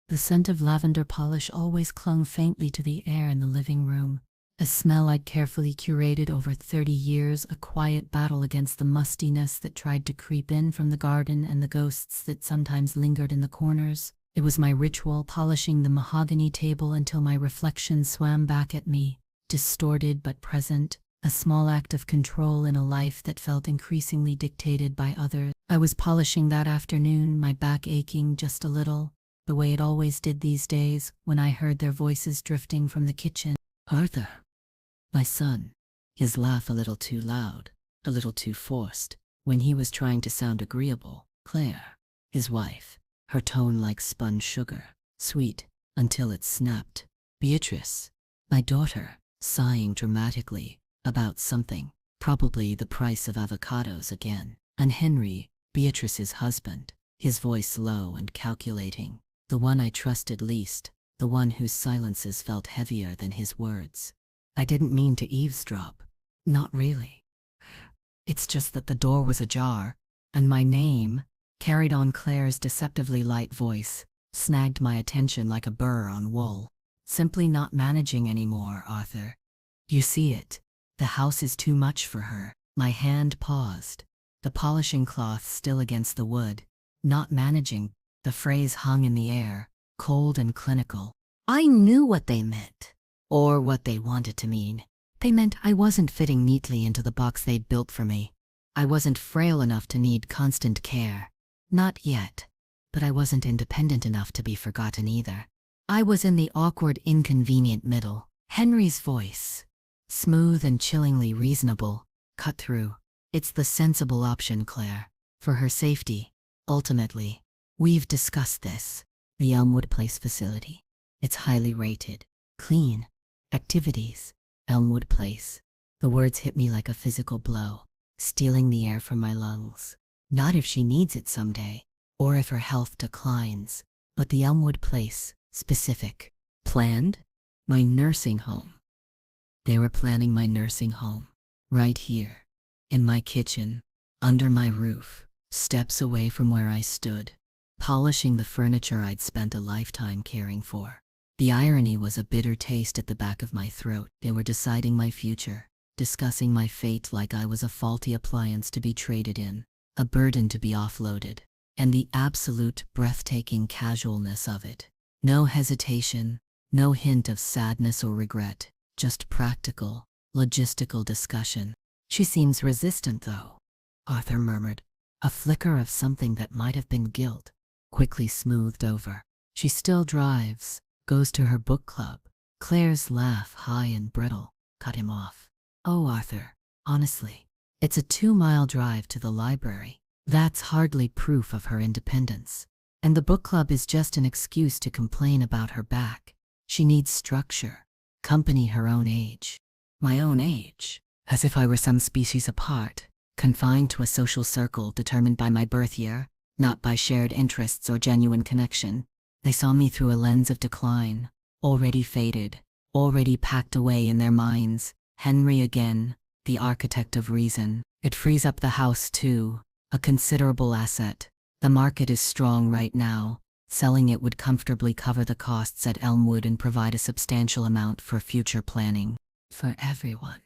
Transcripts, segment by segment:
The scent of lavender polish always clung faintly to the air in the living room, a smell I'd carefully curated over 30 years, a quiet battle against the mustiness that tried to creep in from the garden and the ghosts that sometimes lingered in the corners. It was my ritual, polishing the mahogany table until my reflection swam back at me, distorted but present, a small act of control in a life that felt increasingly dictated by others. I was polishing that afternoon, my back aching just a little, the way it always did these days, when I heard their voices drifting from the kitchen. "Arthur." My son, his laugh a little too loud, a little too forced, when he was trying to sound agreeable. Claire, his wife, her tone like spun sugar, sweet until it snapped. Beatrice, my daughter, sighing dramatically about something, probably the price of avocados again. And Henry, Beatrice's husband, his voice low and calculating, the one I trusted least, the one whose silences felt heavier than his words. I didn't mean to eavesdrop. Not really. It's just that the door was ajar, and my name, carried on Claire's deceptively light voice, snagged my attention like a burr on wool. "Simply not managing anymore, Arthur. You see it. The house is too much for her." My hand paused, the polishing cloth still against the wood. Not managing, the phrase hung in the air, cold and clinical. I knew what they meant, or what they wanted to mean. They meant I wasn't fitting neatly into the box they'd built for me. I wasn't frail enough to need constant care. Not yet. But I wasn't independent enough to be forgotten either. I was in the awkward, inconvenient middle. Henry's voice, smooth and chillingly reasonable, cut through. "It's the sensible option, Claire. For her safety, ultimately. We've discussed this. The Elmwood Place facility. It's highly rated. Clean. Activities. Elmwood Place." The words hit me like a physical blow, stealing the air from my lungs. Not if she needs it someday, or if her health declines, but the Elmwood Place, specific. Planned? My nursing home. They were planning my nursing home. Right here. In my kitchen. Under my roof. Steps away from where I stood. Polishing the furniture I'd spent a lifetime caring for. The irony was a bitter taste at the back of my throat. They were deciding my future, discussing my fate like I was a faulty appliance to be traded in, a burden to be offloaded, and the absolute breathtaking casualness of it. No hesitation, no hint of sadness or regret, just practical, logistical discussion. "She seems resistant, though," Arthur murmured, a flicker of something that might have been guilt, quickly smoothed over. "She still drives, goes to her book club." Claire's laugh, high and brittle, cut him off. "Oh, Arthur, honestly, it's a 2-mile drive to the library. That's hardly proof of her independence. And the book club is just an excuse to complain about her back. She needs structure, company her own age." My own age? As if I were some species apart, confined to a social circle determined by my birth year, not by shared interests or genuine connection. They saw me through a lens of decline, already faded, already packed away in their minds. Henry again, the architect of reason. It frees up the house too, a considerable asset. The market is strong right now. Selling it would comfortably cover the costs at Elmwood and provide a substantial amount for future planning. For everyone.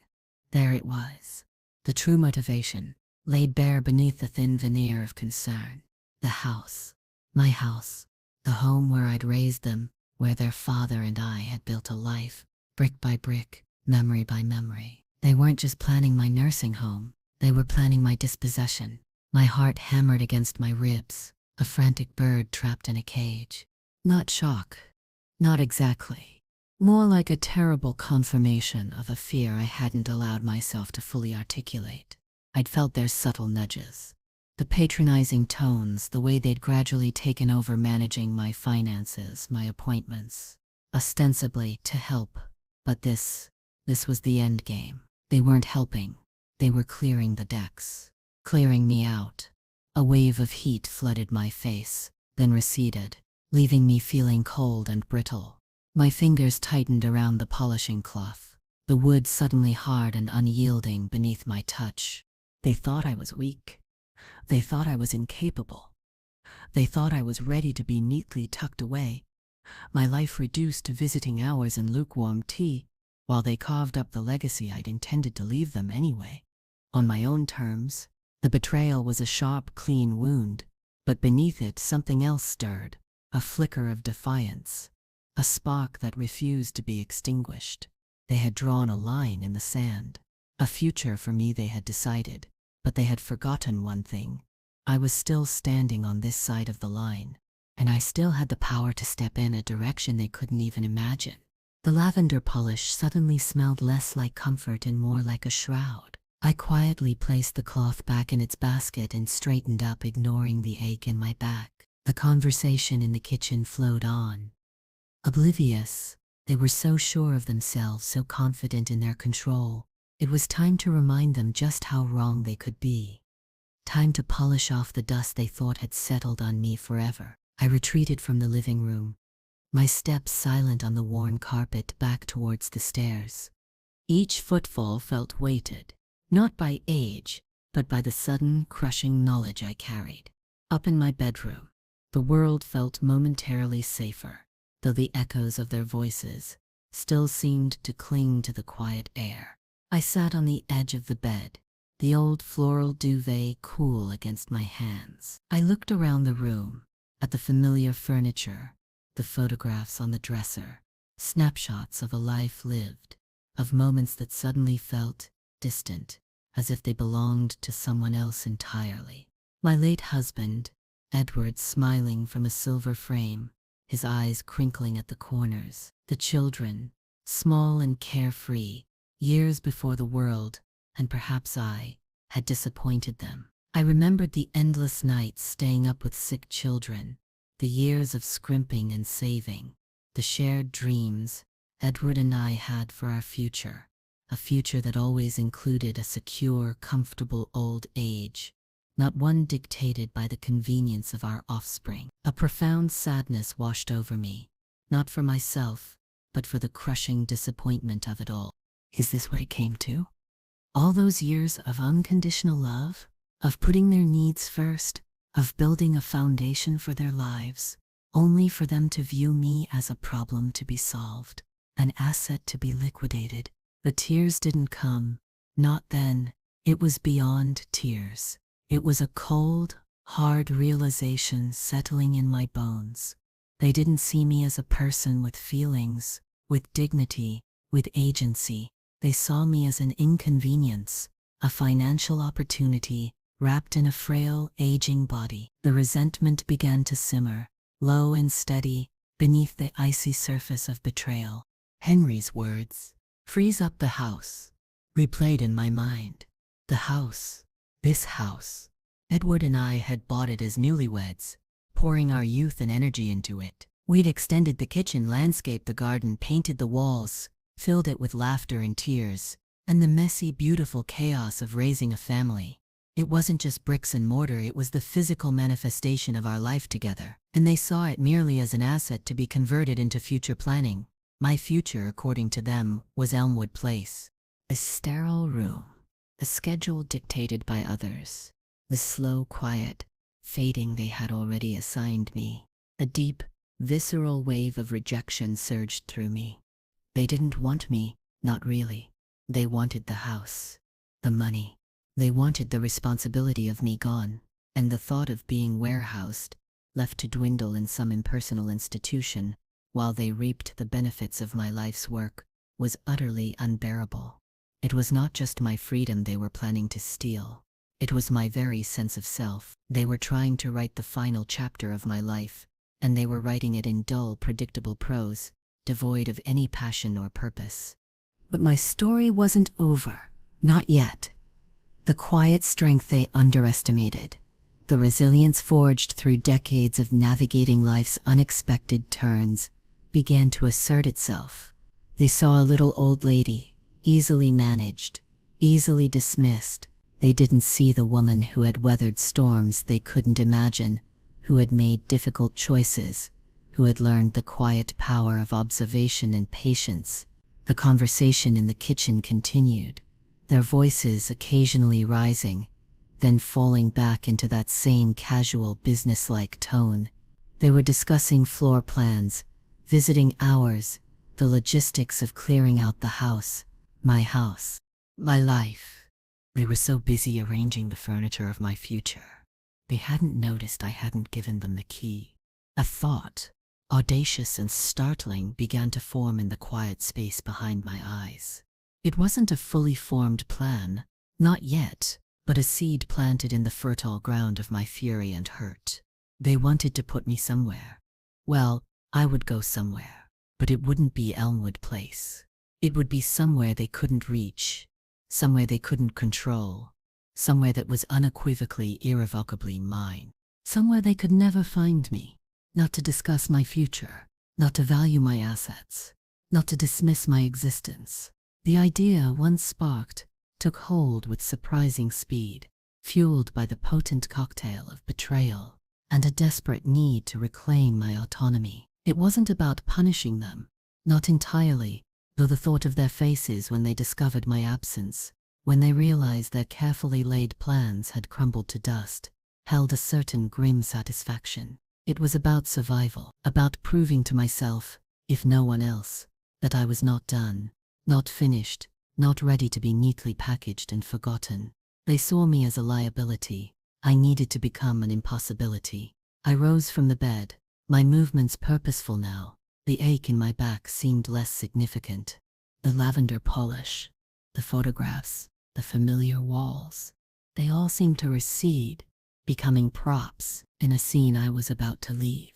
There it was. The true motivation, laid bare beneath the thin veneer of concern. The house. My house. The home where I'd raised them, where their father and I had built a life, brick by brick, memory by memory. They weren't just planning my nursing home, they were planning my dispossession. My heart hammered against my ribs, a frantic bird trapped in a cage. Not shock. Not exactly. More like a terrible confirmation of a fear I hadn't allowed myself to fully articulate. I'd felt their subtle nudges. The patronizing tones, the way they'd gradually taken over managing my finances, my appointments. Ostensibly to help. But this was the end game. They weren't helping. They were clearing the decks. Clearing me out. A wave of heat flooded my face, then receded, leaving me feeling cold and brittle. My fingers tightened around the polishing cloth, the wood suddenly hard and unyielding beneath my touch. They thought I was weak. They thought I was incapable. They thought I was ready to be neatly tucked away, my life reduced to visiting hours and lukewarm tea, while they carved up the legacy I'd intended to leave them anyway. On my own terms, the betrayal was a sharp, clean wound, but beneath it something else stirred, a flicker of defiance, a spark that refused to be extinguished. They had drawn a line in the sand. A future for me they had decided, but they had forgotten one thing. I was still standing on this side of the line, and I still had the power to step in a direction they couldn't even imagine. The lavender polish suddenly smelled less like comfort and more like a shroud. I quietly placed the cloth back in its basket and straightened up, ignoring the ache in my back. The conversation in the kitchen flowed on. Oblivious, they were so sure of themselves, so confident in their control. It was time to remind them just how wrong they could be. Time to polish off the dust they thought had settled on me forever. I retreated from the living room, my steps silent on the worn carpet, back towards the stairs. Each footfall felt weighted, not by age, but by the sudden, crushing knowledge I carried. Up in my bedroom, the world felt momentarily safer, though the echoes of their voices still seemed to cling to the quiet air. I sat on the edge of the bed, the old floral duvet cool against my hands. I looked around the room, at the familiar furniture, the photographs on the dresser, snapshots of a life lived, of moments that suddenly felt distant, as if they belonged to someone else entirely. My late husband, Edward, smiling from a silver frame, his eyes crinkling at the corners. The children, small and carefree, years before the world, and perhaps I, had disappointed them. I remembered the endless nights staying up with sick children, the years of scrimping and saving, the shared dreams Edward and I had for our future, a future that always included a secure, comfortable old age, not one dictated by the convenience of our offspring. A profound sadness washed over me, not for myself, but for the crushing disappointment of it all. Is this what it came to? All those years of unconditional love, of putting their needs first, of building a foundation for their lives, only for them to view me as a problem to be solved, an asset to be liquidated. The tears didn't come, not then. It was beyond tears. It was a cold, hard realization settling in my bones. They didn't see me as a person with feelings, with dignity, with agency. They saw me as an inconvenience, a financial opportunity, wrapped in a frail, aging body. The resentment began to simmer, low and steady, beneath the icy surface of betrayal. Henry's words, "Freeze up the house," replayed in my mind. The house, this house. Edward and I had bought it as newlyweds, pouring our youth and energy into it. We'd extended the kitchen, landscaped the garden, painted the walls, filled it with laughter and tears, and the messy, beautiful chaos of raising a family. It wasn't just bricks and mortar, it was the physical manifestation of our life together. And they saw it merely as an asset to be converted into future planning. My future, according to them, was Elmwood Place. A sterile room, a schedule dictated by others, the slow quiet fading they had already assigned me. A deep, visceral wave of rejection surged through me. They didn't want me, not really. They wanted the house, the money. They wanted the responsibility of me gone, and the thought of being warehoused, left to dwindle in some impersonal institution, while they reaped the benefits of my life's work, was utterly unbearable. It was not just my freedom they were planning to steal. It was my very sense of self. They were trying to write the final chapter of my life, and they were writing it in dull, predictable prose, devoid of any passion or purpose. But my story wasn't over. Not yet. The quiet strength they underestimated, the resilience forged through decades of navigating life's unexpected turns, began to assert itself. They saw a little old lady, easily managed, easily dismissed. They didn't see the woman who had weathered storms they couldn't imagine, who had made difficult choices, who had learned the quiet power of observation and patience. The conversation in the kitchen continued, their voices occasionally rising, then falling back into that same casual, businesslike tone. They were discussing floor plans, Visiting hours, the logistics of clearing out the house, my life. They were so busy arranging the furniture of my future. They hadn't noticed I hadn't given them the key. A thought, audacious and startling, began to form in the quiet space behind my eyes. It wasn't a fully formed plan, not yet, but a seed planted in the fertile ground of my fury and hurt. They wanted to put me somewhere. Well, I would go somewhere, but it wouldn't be Elmwood Place. It would be somewhere they couldn't reach, somewhere they couldn't control, somewhere that was unequivocally, irrevocably mine. Somewhere they could never find me, not to discuss my future, not to value my assets, not to dismiss my existence. The idea, once sparked, took hold with surprising speed, fueled by the potent cocktail of betrayal and a desperate need to reclaim my autonomy. It wasn't about punishing them, not entirely, though the thought of their faces when they discovered my absence, when they realized their carefully laid plans had crumbled to dust, held a certain grim satisfaction. It was about survival, about proving to myself, if no one else, that I was not done, not finished, not ready to be neatly packaged and forgotten. They saw me as a liability. I needed to become an impossibility. I rose from the bed, my movements purposeful now. The ache in my back seemed less significant. The lavender polish, the photographs, the familiar walls, they all seemed to recede, becoming props in a scene I was about to leave.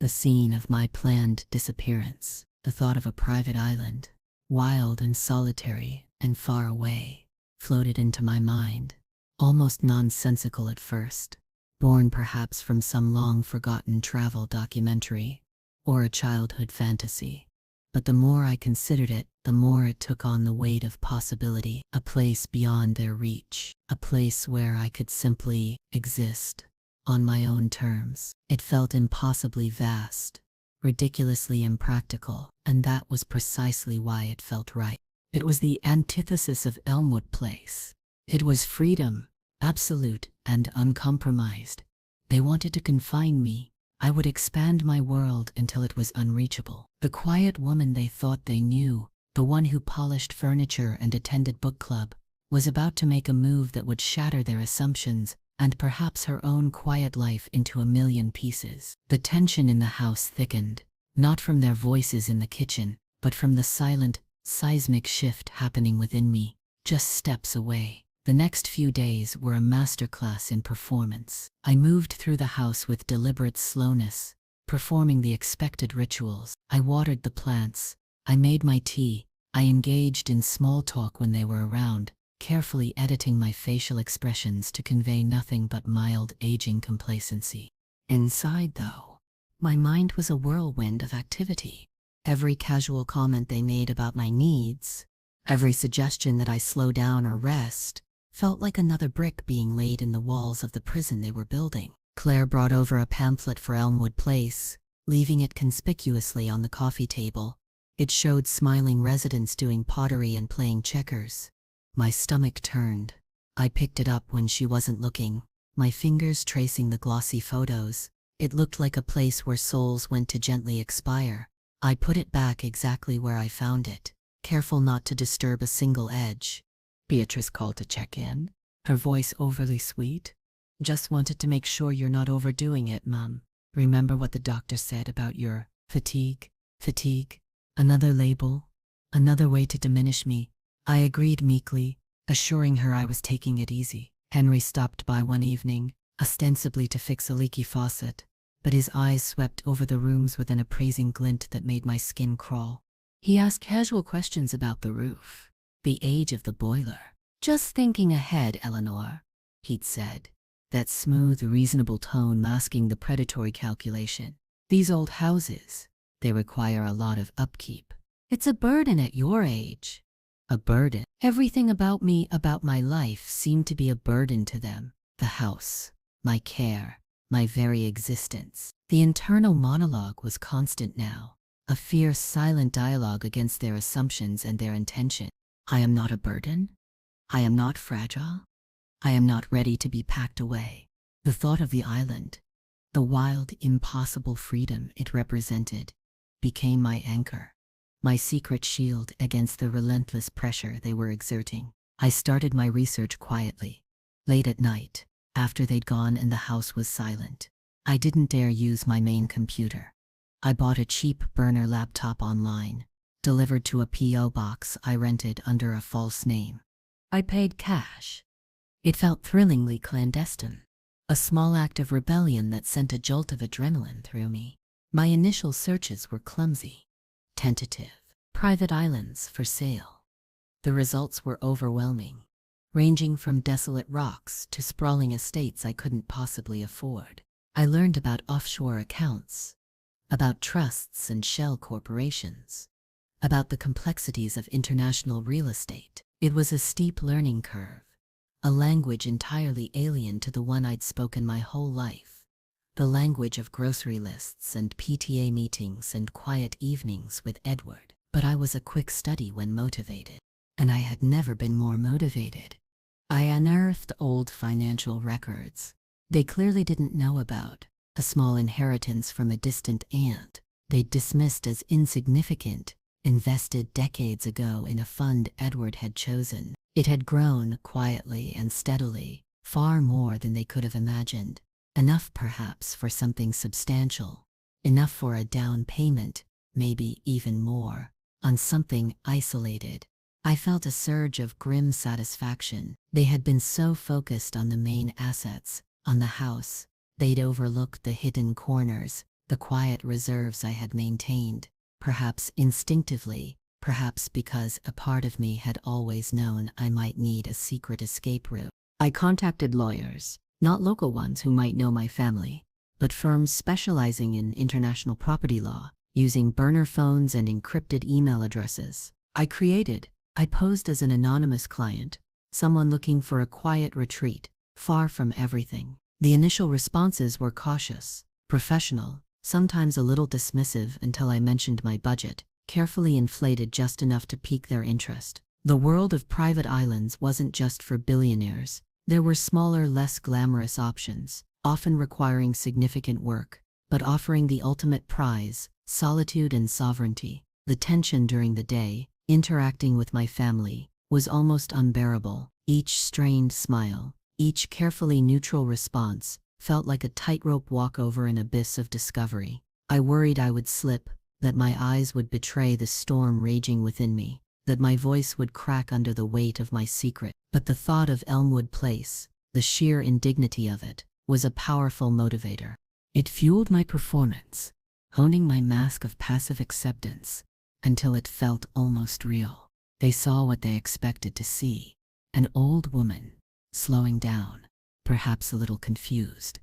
The scene of my planned disappearance. The thought of a private island, wild and solitary and far away, floated into my mind, almost nonsensical at first, born perhaps from some long-forgotten travel documentary or a childhood fantasy. But the more I considered it, the more it took on the weight of possibility, a place beyond their reach, a place where I could simply exist on my own terms. It felt impossibly vast, ridiculously impractical, and that was precisely why it felt right. It was the antithesis of Elmwood Place. It was freedom, absolute and uncompromised. They wanted to confine me. I would expand my world until it was unreachable. The quiet woman they thought they knew, the one who polished furniture and attended book club, was about to make a move that would shatter their assumptions and perhaps her own quiet life into a million pieces. The tension in the house thickened, not from their voices in the kitchen, but from the silent, seismic shift happening within me, just steps away. The next few days were a masterclass in performance. I moved through the house with deliberate slowness, performing the expected rituals. I watered the plants, I made my tea, I engaged in small talk when they were around, carefully editing my facial expressions to convey nothing but mild aging complacency. Inside, though, my mind was a whirlwind of activity. Every casual comment they made about my needs, every suggestion that I slow down or rest, felt like another brick being laid in the walls of the prison they were building. Claire brought over a pamphlet for Elmwood Place, leaving it conspicuously on the coffee table. It showed smiling residents doing pottery and playing checkers. My stomach turned. I picked it up when she wasn't looking, my fingers tracing the glossy photos. It looked like a place where souls went to gently expire. I put it back exactly where I found it, careful not to disturb a single edge. Beatrice called to check in, her voice overly sweet. Just wanted to make sure you're not overdoing it, Mum. Remember what the doctor said about your fatigue? Fatigue? Another label? Another way to diminish me? I agreed meekly, assuring her I was taking it easy. Henry stopped by one evening, ostensibly to fix a leaky faucet, but his eyes swept over the rooms with an appraising glint that made my skin crawl. He asked casual questions about the roof, the age of the boiler. Just thinking ahead, Eleanor, he'd said, that smooth, reasonable tone masking the predatory calculation. These old houses, they require a lot of upkeep. It's a burden at your age. A burden. Everything about me, about my life, seemed to be a burden to them. The house, my care, my very existence. The internal monologue was constant now, a fierce, silent dialogue against their assumptions and their intention. I am not a burden. I am not fragile. I am not ready to be packed away. The thought of the island, the wild, impossible freedom it represented, became my anchor, my secret shield against the relentless pressure they were exerting. I started my research quietly, late at night, after they'd gone and the house was silent. I didn't dare use my main computer. I bought a cheap burner laptop online, delivered to a P.O. box I rented under a false name. I paid cash. It felt thrillingly clandestine, a small act of rebellion that sent a jolt of adrenaline through me. My initial searches were clumsy, tentative, private islands for sale. The results were overwhelming, ranging from desolate rocks to sprawling estates I couldn't possibly afford. I learned about offshore accounts, about trusts and shell corporations, about the complexities of international real estate. It was a steep learning curve, a language entirely alien to the one I'd spoken my whole life, the language of grocery lists and PTA meetings and quiet evenings with Edward. But I was a quick study when motivated, and I had never been more motivated. I unearthed old financial records they clearly didn't know about, a small inheritance from a distant aunt they'd dismissed as insignificant, invested decades ago in a fund Edward had chosen. It had grown quietly and steadily, far more than they could have imagined. Enough perhaps for something substantial, enough for a down payment, maybe even more, on something isolated. I felt a surge of grim satisfaction. They had been so focused on the main assets, on the house, they'd overlooked the hidden corners, the quiet reserves I had maintained, perhaps instinctively, perhaps because a part of me had always known I might need a secret escape route. I contacted lawyers, not local ones who might know my family, but firms specializing in international property law, using burner phones and encrypted email addresses. I posed as an anonymous client, someone looking for a quiet retreat, far from everything. The initial responses were cautious, professional, sometimes a little dismissive until I mentioned my budget, carefully inflated just enough to pique their interest. The world of private islands wasn't just for billionaires. There were smaller, less glamorous options, often requiring significant work, but offering the ultimate prize, solitude and sovereignty. The tension during the day, interacting with my family, was almost unbearable. Each strained smile, each carefully neutral response, felt like a tightrope walk over an abyss of discovery. I worried I would slip, that my eyes would betray the storm raging within me, that my voice would crack under the weight of my secret. But the thought of Elmwood Place, the sheer indignity of it, was a powerful motivator. It fueled my performance, honing my mask of passive acceptance, until it felt almost real. They saw what they expected to see, an old woman, slowing down, perhaps a little confused,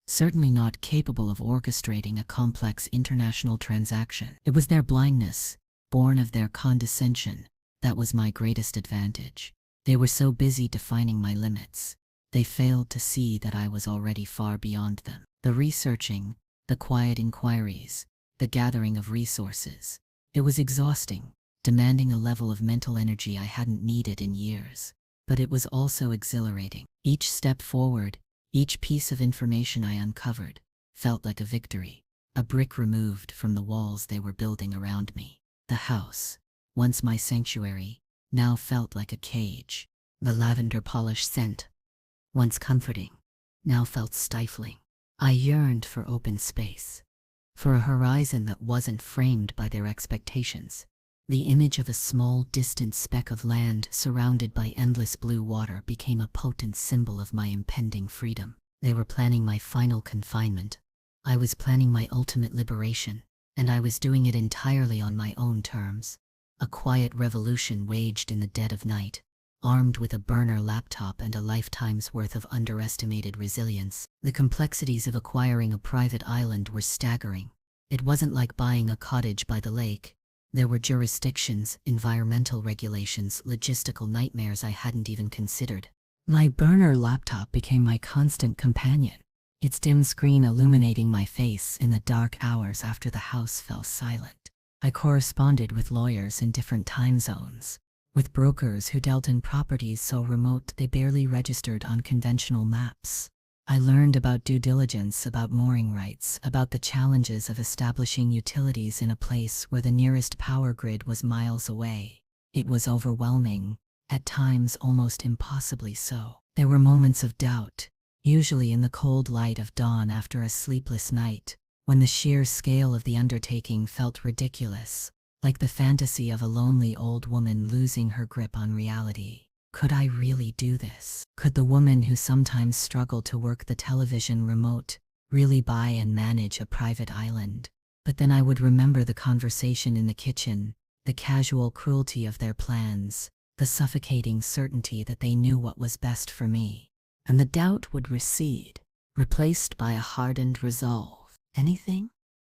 certainly not capable of orchestrating a complex international transaction. It was their blindness, born of their condescension, that was my greatest advantage. They were so busy defining my limits, they failed to see that I was already far beyond them. The researching, the quiet inquiries, the gathering of resources. It was exhausting, demanding a level of mental energy I hadn't needed in years. But it was also exhilarating. Each step forward, each piece of information I uncovered, felt like a victory, a brick removed from the walls they were building around me. The house, once my sanctuary, now felt like a cage. The lavender polish scent, once comforting, now felt stifling. I yearned for open space, for a horizon that wasn't framed by their expectations. The image of a small, distant speck of land surrounded by endless blue water became a potent symbol of my impending freedom. They were planning my final confinement. I was planning my ultimate liberation, and I was doing it entirely on my own terms. A quiet revolution waged in the dead of night, armed with a burner laptop and a lifetime's worth of underestimated resilience. The complexities of acquiring a private island were staggering. It wasn't like buying a cottage by the lake. There were jurisdictions, environmental regulations, logistical nightmares I hadn't even considered. My burner laptop became my constant companion, its dim screen illuminating my face in the dark hours after the house fell silent. I corresponded with lawyers in different time zones, with brokers who dealt in properties so remote they barely registered on conventional maps. I learned about due diligence, about mooring rights, about the challenges of establishing utilities in a place where the nearest power grid was miles away. It was overwhelming, at times almost impossibly so. There were moments of doubt, usually in the cold light of dawn after a sleepless night, when the sheer scale of the undertaking felt ridiculous, like the fantasy of a lonely old woman losing her grip on reality. Could I really do this? Could the woman who sometimes struggled to work the television remote really buy and manage a private island? But then I would remember the conversation in the kitchen, the casual cruelty of their plans, the suffocating certainty that they knew what was best for me. And the doubt would recede, replaced by a hardened resolve. Anything,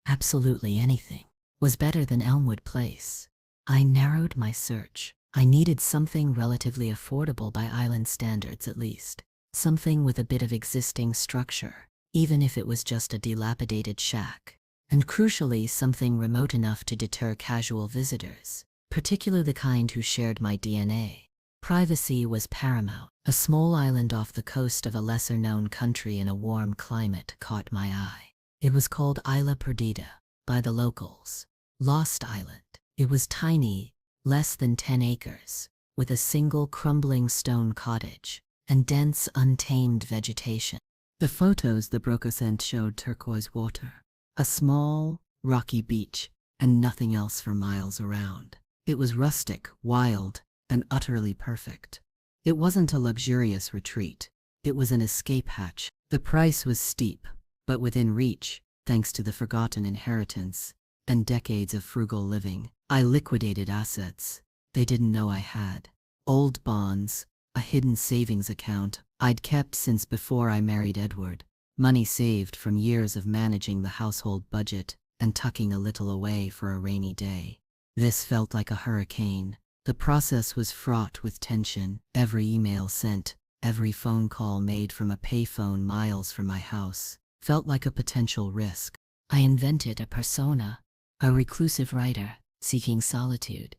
absolutely anything, was better than Elmwood Place. I narrowed my search. I needed something relatively affordable by island standards at least. Something with a bit of existing structure, even if it was just a dilapidated shack. And crucially, something remote enough to deter casual visitors, particularly the kind who shared my DNA. Privacy was paramount. A small island off the coast of a lesser-known country in a warm climate caught my eye. It was called Isla Perdida by the locals. Lost Island. It was tiny, less than 10 acres, with a single crumbling stone cottage and dense, untamed vegetation. The photos the broker sent showed turquoise water, a small, rocky beach, and nothing else for miles around. It was rustic, wild, and utterly perfect. It wasn't a luxurious retreat. It was an escape hatch. The price was steep, but within reach, thanks to the forgotten inheritance and decades of frugal living. I liquidated assets they didn't know I had. Old bonds, a hidden savings account I'd kept since before I married Edward, money saved from years of managing the household budget and tucking a little away for a rainy day. This felt like a hurricane. The process was fraught with tension. Every email sent, every phone call made from a payphone miles from my house, felt like a potential risk. I invented a persona, a reclusive writer, seeking solitude.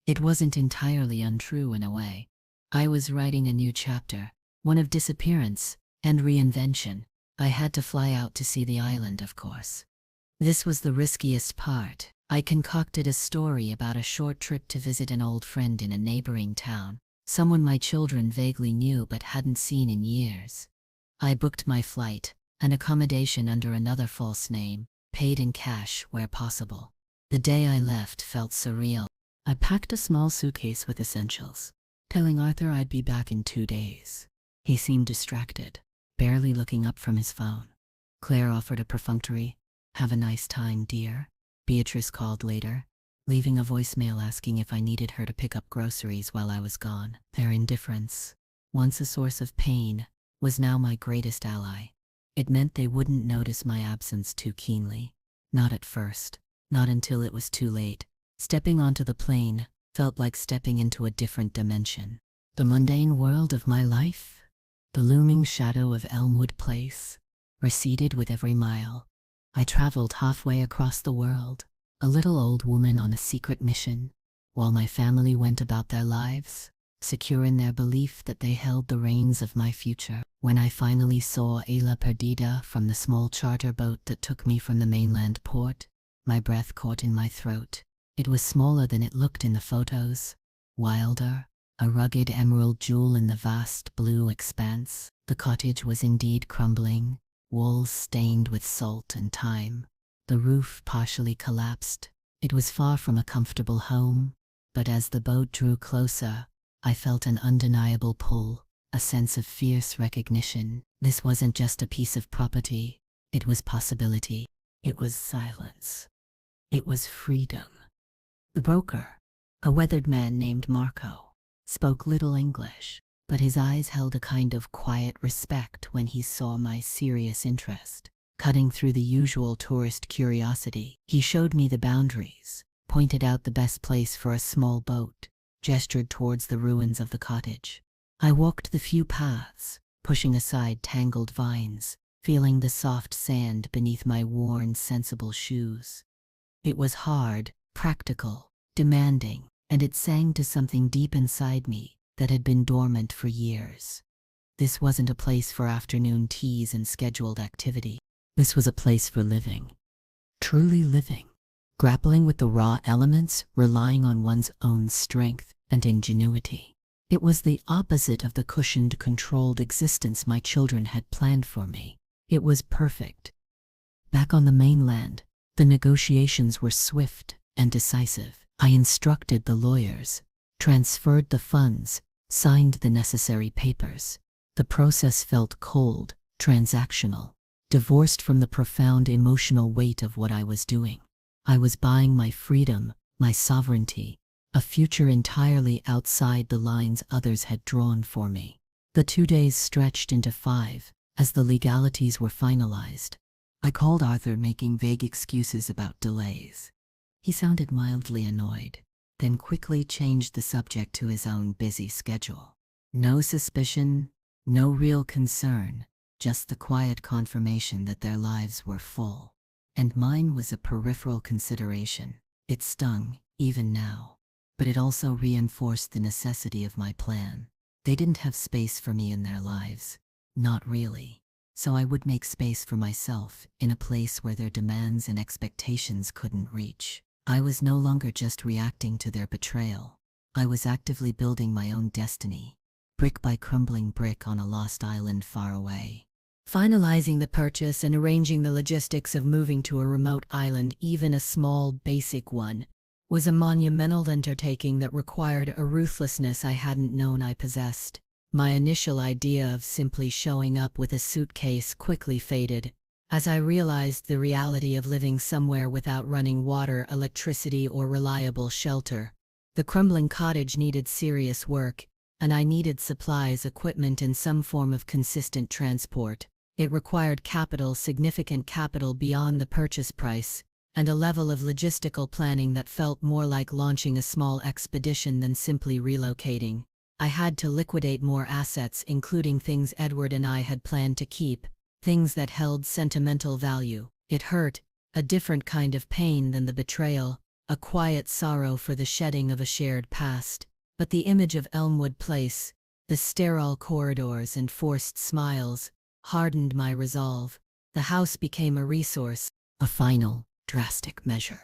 It wasn't entirely untrue in a way. I was writing a new chapter, one of disappearance and reinvention. I had to fly out to see the island, of course. This was the riskiest part. I concocted a story about a short trip to visit an old friend in a neighboring town, someone my children vaguely knew but hadn't seen in years. I booked my flight, and accommodation under another false name, paid in cash where possible. The day I left felt surreal. I packed a small suitcase with essentials, telling Arthur I'd be back in 2 days. He seemed distracted, barely looking up from his phone. Claire offered a perfunctory, "Have a nice time, dear." Beatrice called later, leaving a voicemail asking if I needed her to pick up groceries while I was gone. Their indifference, once a source of pain, was now my greatest ally. It meant they wouldn't notice my absence too keenly. Not at first. Not until it was too late. Stepping onto the plane felt like stepping into a different dimension. The mundane world of my life, the looming shadow of Elmwood Place, receded with every mile. I traveled halfway across the world, a little old woman on a secret mission, while my family went about their lives, secure in their belief that they held the reins of my future. When I finally saw Isla Perdida from the small charter boat that took me from the mainland port, my breath caught in my throat. It was smaller than it looked in the photos, wilder, a rugged emerald jewel in the vast blue expanse. The cottage was indeed crumbling, walls stained with salt and time. The roof partially collapsed. It was far from a comfortable home, but as the boat drew closer, I felt an undeniable pull, a sense of fierce recognition. This wasn't just a piece of property, it was possibility. It was silence. It was freedom. The broker, a weathered man named Marco, spoke little English, but his eyes held a kind of quiet respect when he saw my serious interest. Cutting through the usual tourist curiosity, he showed me the boundaries, pointed out the best place for a small boat, gestured towards the ruins of the cottage. I walked the few paths, pushing aside tangled vines, feeling the soft sand beneath my worn, sensible shoes. It was hard, practical, demanding, and it sang to something deep inside me that had been dormant for years. This wasn't a place for afternoon teas and scheduled activity. This was a place for living. Truly living. Grappling with the raw elements, relying on one's own strength and ingenuity. It was the opposite of the cushioned, controlled existence my children had planned for me. It was perfect. Back on the mainland, the negotiations were swift and decisive. I instructed the lawyers, transferred the funds, signed the necessary papers. The process felt cold, transactional, divorced from the profound emotional weight of what I was doing. I was buying my freedom, my sovereignty, a future entirely outside the lines others had drawn for me. The 2 days stretched into 5 as the legalities were finalized. I called Arthur, making vague excuses about delays. He sounded mildly annoyed, then quickly changed the subject to his own busy schedule. No suspicion, no real concern, just the quiet confirmation that their lives were full. And mine was a peripheral consideration. It stung, even now. But it also reinforced the necessity of my plan. They didn't have space for me in their lives. Not really. So I would make space for myself in a place where their demands and expectations couldn't reach. I was no longer just reacting to their betrayal. I was actively building my own destiny, brick by crumbling brick on a lost island far away. Finalizing the purchase and arranging the logistics of moving to a remote island, even a small, basic one, was a monumental undertaking that required a ruthlessness I hadn't known I possessed. My initial idea of simply showing up with a suitcase quickly faded, as I realized the reality of living somewhere without running water, electricity, or reliable shelter. The crumbling cottage needed serious work, and I needed supplies, equipment, and some form of consistent transport. It required capital, significant capital beyond the purchase price, and a level of logistical planning that felt more like launching a small expedition than simply relocating. I had to liquidate more assets, including things Edward and I had planned to keep, things that held sentimental value. It hurt, a different kind of pain than the betrayal, a quiet sorrow for the shedding of a shared past. But the image of Elmwood Place, the sterile corridors and forced smiles, hardened my resolve. The house became a resource, a final, drastic measure.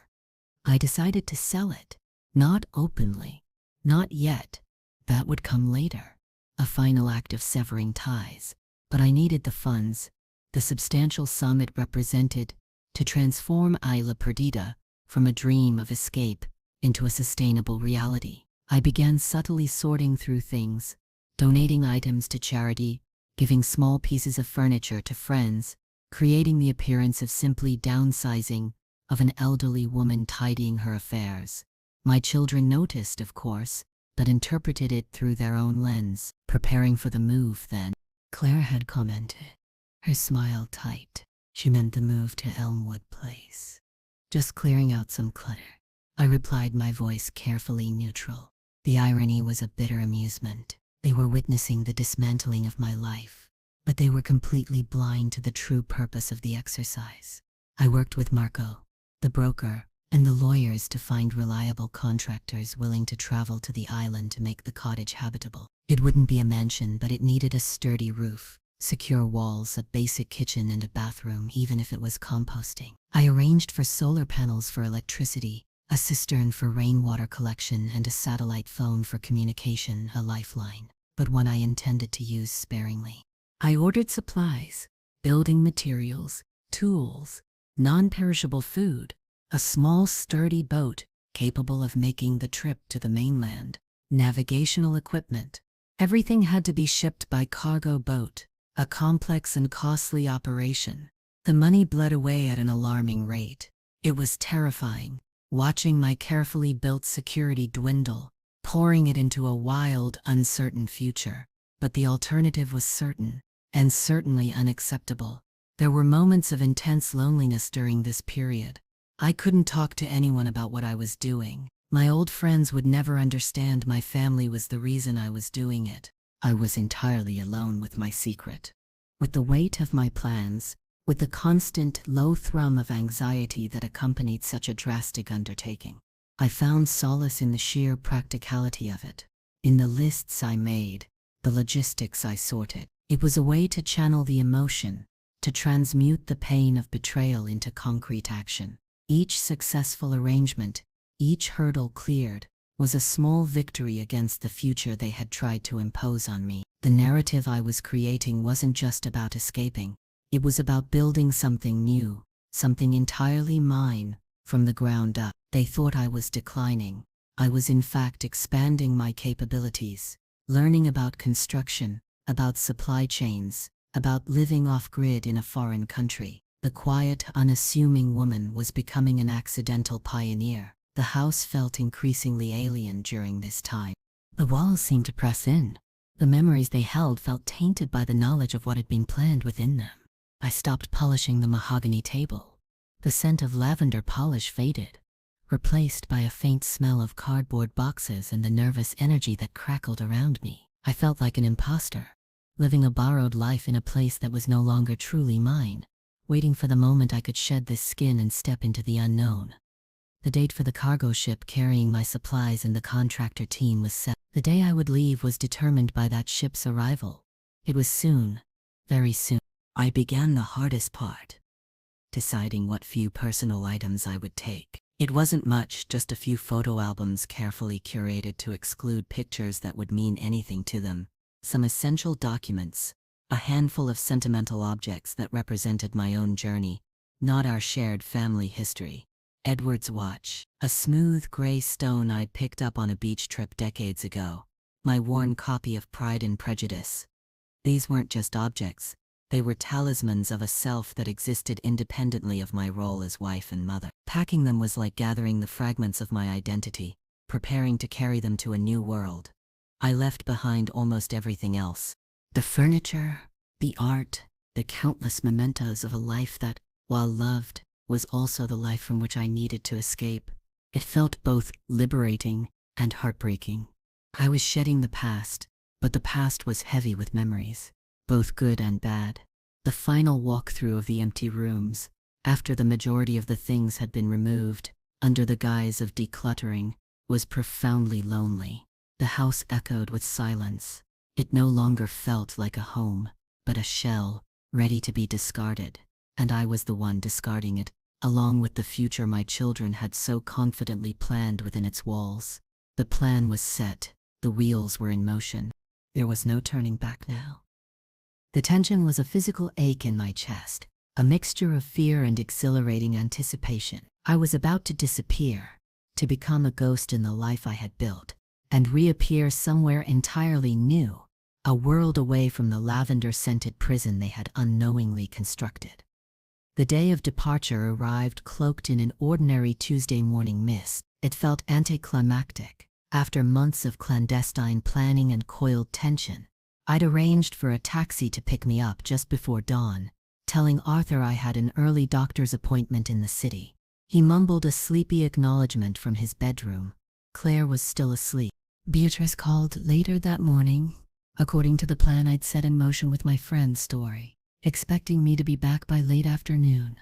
I decided to sell it. Not openly. Not yet. That would come later. A final act of severing ties. But I needed the funds, the substantial sum it represented, to transform Isla Perdida from a dream of escape into a sustainable reality. I began subtly sorting through things, donating items to charity, giving small pieces of furniture to friends, creating the appearance of simply downsizing, of an elderly woman tidying her affairs. My children noticed, of course, but interpreted it through their own lens. Preparing for the move then, Claire had commented, her smile tight. She meant the move to Elmwood Place. Just clearing out some clutter. I replied, my voice carefully neutral. The irony was a bitter amusement. They were witnessing the dismantling of my life, but they were completely blind to the true purpose of the exercise. I worked with Marco, the broker, and the lawyers to find reliable contractors willing to travel to the island to make the cottage habitable. It wouldn't be a mansion, but it needed a sturdy roof, secure walls, a basic kitchen, and a bathroom, even if it was composting. I arranged for solar panels for electricity, a cistern for rainwater collection, and a satellite phone for communication, a lifeline, but one I intended to use sparingly. I ordered supplies, building materials, tools, non-perishable food, a small sturdy boat capable of making the trip to the mainland, navigational equipment. Everything had to be shipped by cargo boat, a complex and costly operation. The money bled away at an alarming rate. It was terrifying, watching my carefully built security dwindle, pouring it into a wild, uncertain future. But the alternative was certain, and certainly unacceptable. There were moments of intense loneliness during this period. I couldn't talk to anyone about what I was doing. My old friends would never understand my family was the reason I was doing it. I was entirely alone with my secret. With the weight of my plans, with the constant low thrum of anxiety that accompanied such a drastic undertaking, I found solace in the sheer practicality of it. In the lists I made, the logistics I sorted. It was a way to channel the emotion, to transmute the pain of betrayal into concrete action. Each successful arrangement, each hurdle cleared, was a small victory against the future they had tried to impose on me. The narrative I was creating wasn't just about escaping. It was about building something new, something entirely mine, from the ground up. They thought I was declining. I was in fact expanding my capabilities, learning about construction, about supply chains, about living off-grid in a foreign country. The quiet, unassuming woman was becoming an accidental pioneer. The house felt increasingly alien during this time. The walls seemed to press in. The memories they held felt tainted by the knowledge of what had been planned within them. I stopped polishing the mahogany table. The scent of lavender polish faded, replaced by a faint smell of cardboard boxes and the nervous energy that crackled around me. I felt like an imposter, living a borrowed life in a place that was no longer truly mine, waiting for the moment I could shed this skin and step into the unknown. The date for the cargo ship carrying my supplies and the contractor team was set. The day I would leave was determined by that ship's arrival. It was soon, very soon. I began the hardest part, deciding what few personal items I would take. It wasn't much, just a few photo albums carefully curated to exclude pictures that would mean anything to them, some essential documents, a handful of sentimental objects that represented my own journey, not our shared family history. Edward's watch, a smooth gray stone I'd picked up on a beach trip decades ago, my worn copy of Pride and Prejudice. These weren't just objects, they were talismans of a self that existed independently of my role as wife and mother. Packing them was like gathering the fragments of my identity, preparing to carry them to a new world. I left behind almost everything else. The furniture, the art, the countless mementos of a life that, while loved, was also the life from which I needed to escape. It felt both liberating and heartbreaking. I was shedding the past, but the past was heavy with memories, both good and bad. The final walkthrough of the empty rooms, after the majority of the things had been removed, under the guise of decluttering, was profoundly lonely. The house echoed with silence. It no longer felt like a home, but a shell, ready to be discarded. And I was the one discarding it, along with the future my children had so confidently planned within its walls. The plan was set, the wheels were in motion. There was no turning back now. The tension was a physical ache in my chest, a mixture of fear and exhilarating anticipation. I was about to disappear, to become a ghost in the life I had built, and reappear somewhere entirely new, a world away from the lavender-scented prison they had unknowingly constructed. The day of departure arrived cloaked in an ordinary Tuesday morning mist. It felt anticlimactic. After months of clandestine planning and coiled tension, I'd arranged for a taxi to pick me up just before dawn, telling Arthur I had an early doctor's appointment in the city. He mumbled a sleepy acknowledgement from his bedroom. Claire was still asleep. Beatrice called later that morning, according to the plan I'd set in motion with my friend's story, expecting me to be back by late afternoon.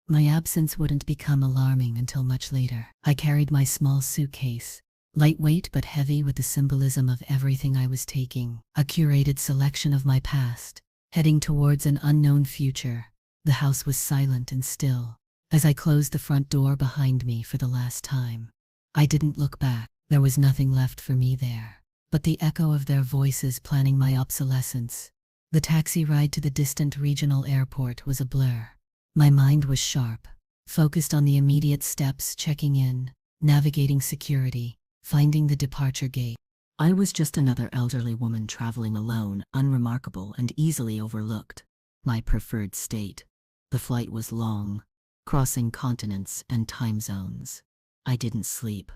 My absence wouldn't become alarming until much later. I carried my small suitcase, lightweight but heavy with the symbolism of everything I was taking, a curated selection of my past, heading towards an unknown future. The house was silent and still. As I closed the front door behind me for the last time, I didn't look back. There was nothing left for me there, but the echo of their voices planning my obsolescence. The taxi ride to the distant regional airport was a blur. My mind was sharp, focused on the immediate steps, checking in, navigating security, finding the departure gate. I was just another elderly woman traveling alone, unremarkable and easily overlooked. My preferred state. The flight was long, crossing continents and time zones. I didn't sleep.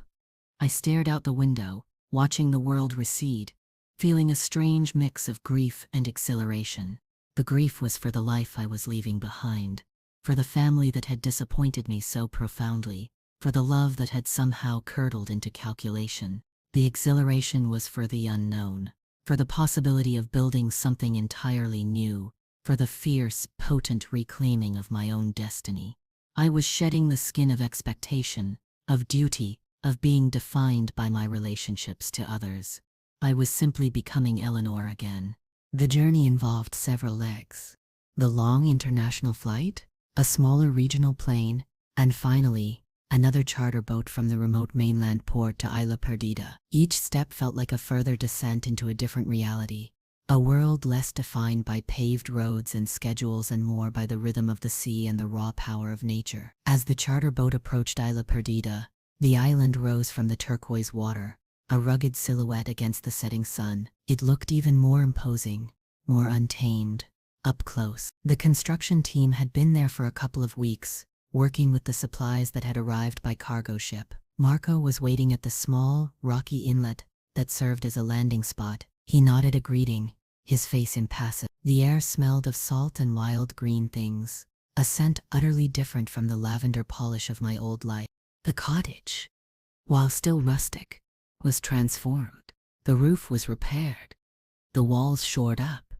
I stared out the window, watching the world recede, feeling a strange mix of grief and exhilaration. The grief was for the life I was leaving behind, for the family that had disappointed me so profoundly, for the love that had somehow curdled into calculation. The exhilaration was for the unknown, for the possibility of building something entirely new, for the fierce, potent reclaiming of my own destiny. I was shedding the skin of expectation, of duty, of being defined by my relationships to others. I was simply becoming Eleanor again, The journey involved several legs. The long international flight, a smaller regional plane, and finally, another charter boat from the remote mainland port to Isla Perdida. Each step felt like a further descent into a different reality, a world less defined by paved roads and schedules and more by the rhythm of the sea and the raw power of nature. As the charter boat approached Isla Perdida, the island rose from the turquoise water, a rugged silhouette against the setting sun. It looked even more imposing, more untamed, up close. The construction team had been there for a couple of weeks, working with the supplies that had arrived by cargo ship. Marco was waiting at the small, rocky inlet that served as a landing spot. He nodded a greeting, his face impassive. The air smelled of salt and wild green things, a scent utterly different from the lavender polish of my old life. The cottage, while still rustic, was transformed. The roof was repaired, the walls shored up,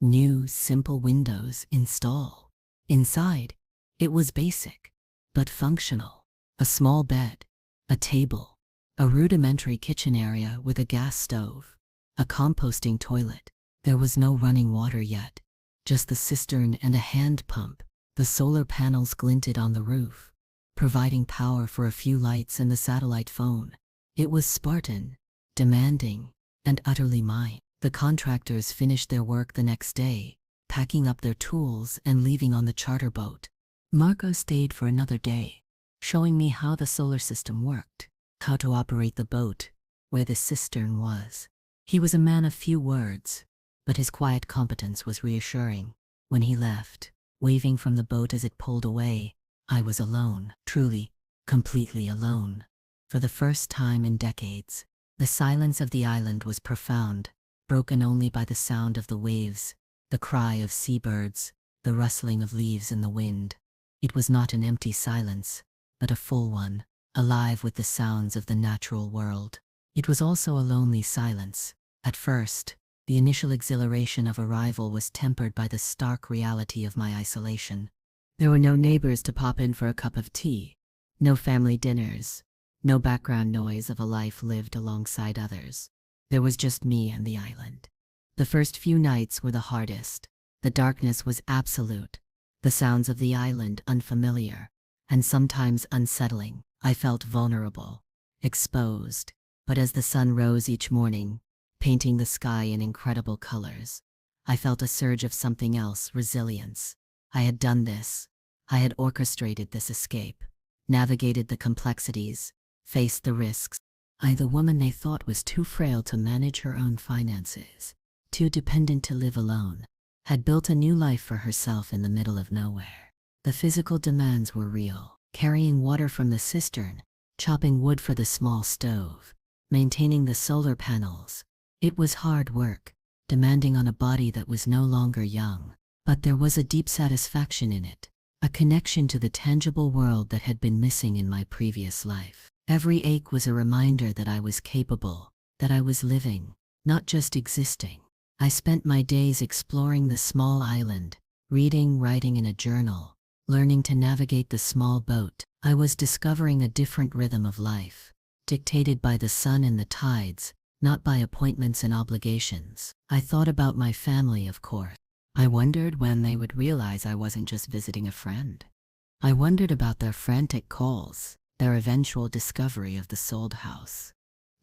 new, simple windows installed. Inside, it was basic, but functional. A small bed, a table, a rudimentary kitchen area with a gas stove, a composting toilet. There was no running water yet, just the cistern and a hand pump. The solar panels glinted on the roof, providing power for a few lights and the satellite phone. It was Spartan, demanding, and utterly mine. The contractors finished their work the next day, packing up their tools and leaving on the charter boat. Marco stayed for another day, showing me how the solar system worked, how to operate the boat, where the cistern was. He was a man of few words, but his quiet competence was reassuring. When he left, waving from the boat as it pulled away, I was alone, truly, completely alone. For the first time in decades, the silence of the island was profound, broken only by the sound of the waves, the cry of seabirds, the rustling of leaves in the wind. It was not an empty silence, but a full one, alive with the sounds of the natural world. It was also a lonely silence. At first, the initial exhilaration of arrival was tempered by the stark reality of my isolation. There were no neighbors to pop in for a cup of tea, no family dinners, no background noise of a life lived alongside others. There was just me and the island. The first few nights were the hardest. The darkness was absolute, the sounds of the island unfamiliar, and sometimes unsettling. I felt vulnerable, exposed, but as the sun rose each morning, painting the sky in incredible colors, I felt a surge of something else, resilience. I had done this. I had orchestrated this escape, navigated the complexities, faced the risks. I, the woman they thought was too frail to manage her own finances, too dependent to live alone, had built a new life for herself in the middle of nowhere. The physical demands were real, carrying water from the cistern, chopping wood for the small stove, maintaining the solar panels. It was hard work, demanding on a body that was no longer young, but there was a deep satisfaction in it, a connection to the tangible world that had been missing in my previous life. Every ache was a reminder that I was capable, that I was living, not just existing. I spent my days exploring the small island, reading, writing in a journal, learning to navigate the small boat. I was discovering a different rhythm of life, dictated by the sun and the tides, not by appointments and obligations. I thought about my family, of course. I wondered when they would realize I wasn't just visiting a friend. I wondered about their frantic calls, their eventual discovery of the sold house.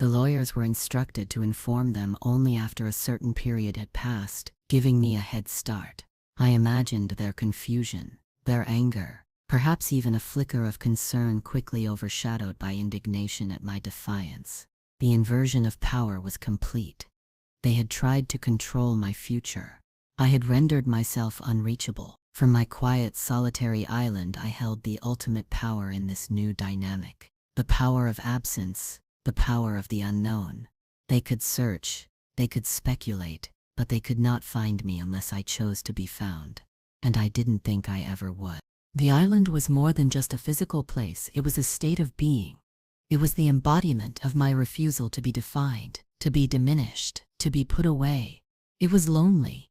The lawyers were instructed to inform them only after a certain period had passed, giving me a head start. I imagined their confusion, their anger, perhaps even a flicker of concern quickly overshadowed by indignation at my defiance. The inversion of power was complete. They had tried to control my future. I had rendered myself unreachable. From my quiet, solitary island, I held the ultimate power in this new dynamic. The power of absence, the power of the unknown. They could search, they could speculate, but they could not find me unless I chose to be found. And I didn't think I ever would. The island was more than just a physical place. It was a state of being. It was the embodiment of my refusal to be defined, to be diminished, to be put away. It was lonely,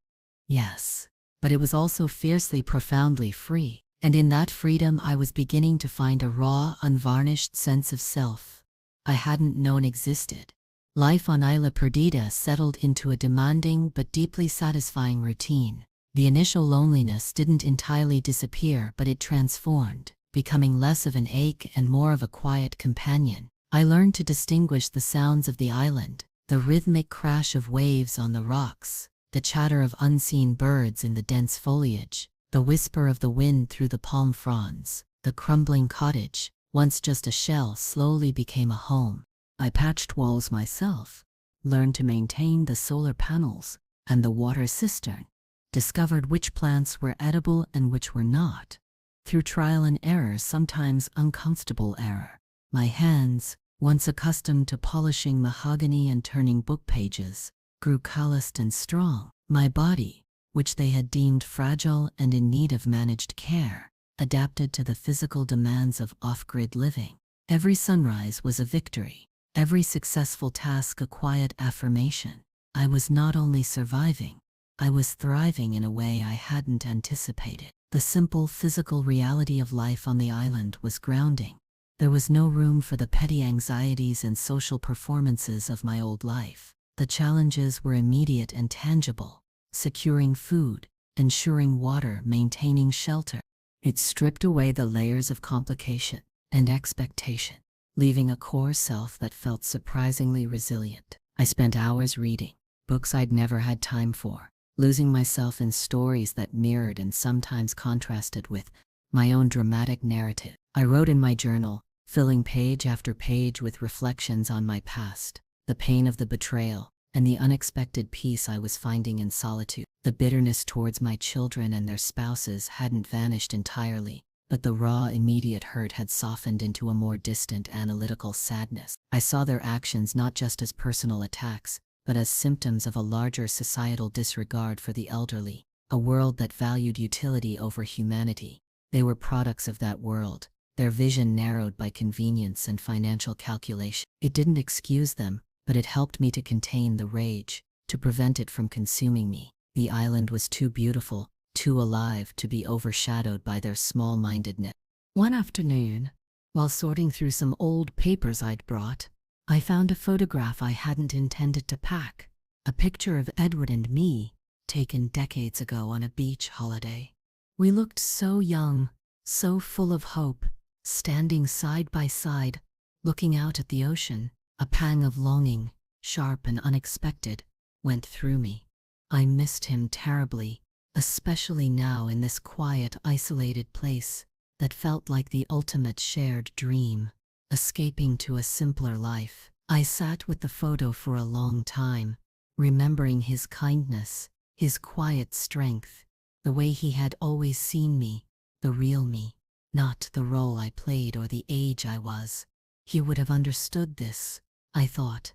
yes, but it was also fiercely, profoundly free. And in that freedom I was beginning to find a raw, unvarnished sense of self I hadn't known existed. Life on Isla Perdida settled into a demanding but deeply satisfying routine. The initial loneliness didn't entirely disappear, but it transformed, becoming less of an ache and more of a quiet companion. I learned to distinguish the sounds of the island, the rhythmic crash of waves on the rocks, the chatter of unseen birds in the dense foliage, the whisper of the wind through the palm fronds. The crumbling cottage, once just a shell, slowly became a home. I patched walls myself, learned to maintain the solar panels and the water cistern, discovered which plants were edible and which were not, through trial and error, sometimes uncomfortable error. My hands, once accustomed to polishing mahogany and turning book pages, grew calloused and strong. My body, which they had deemed fragile and in need of managed care, adapted to the physical demands of off-grid living. Every sunrise was a victory, every successful task a quiet affirmation. I was not only surviving, I was thriving in a way I hadn't anticipated. The simple physical reality of life on the island was grounding. There was no room for the petty anxieties and social performances of my old life. The challenges were immediate and tangible: securing food, ensuring water, maintaining shelter. It stripped away the layers of complication and expectation, leaving a core self that felt surprisingly resilient. I spent hours reading books I'd never had time for, losing myself in stories that mirrored and sometimes contrasted with my own dramatic narrative. I wrote in my journal, filling page after page with reflections on my past, the pain of the betrayal, and the unexpected peace I was finding in solitude. The bitterness towards my children and their spouses hadn't vanished entirely, but the raw, immediate hurt had softened into a more distant, analytical sadness. I saw their actions not just as personal attacks, but as symptoms of a larger societal disregard for the elderly, a world that valued utility over humanity. They were products of that world, their vision narrowed by convenience and financial calculation. It didn't excuse them, but it helped me to contain the rage, to prevent it from consuming me. The island was too beautiful, too alive to be overshadowed by their small-mindedness. One afternoon, while sorting through some old papers I'd brought, I found a photograph I hadn't intended to pack, a picture of Edward and me, taken decades ago on a beach holiday. We looked so young, so full of hope, standing side by side, looking out at the ocean. A pang of longing, sharp and unexpected, went through me. I missed him terribly, especially now in this quiet, isolated place that felt like the ultimate shared dream, escaping to a simpler life. I sat with the photo for a long time, remembering his kindness, his quiet strength, the way he had always seen me, the real me, not the role I played or the age I was. He would have understood this, I thought.